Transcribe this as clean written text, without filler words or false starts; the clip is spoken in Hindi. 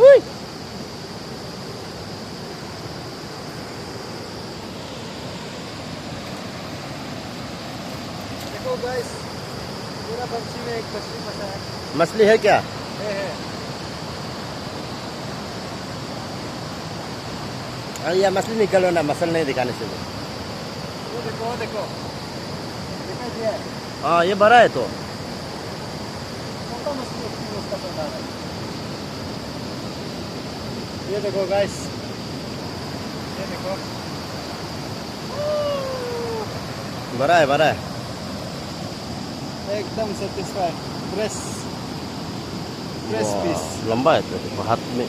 हुई। देखो गाइस, पूरा बंसी में एक मछली फंसा है। मछली है क्या? है। अरे यार मछली निकलो ना, मसल नहीं दिखाने से। वो देखो, वो देखो, देखा दिया है। हाँ ये बड़ा है तो। छोटा मछली उसका पता है। ये देखो गाइस, ये देखो, बड़ा है, बड़ा है। एकदम सेटिस्फाइड। फ्रेश वाह, पीस। लंबा है तो देखो हाथ में।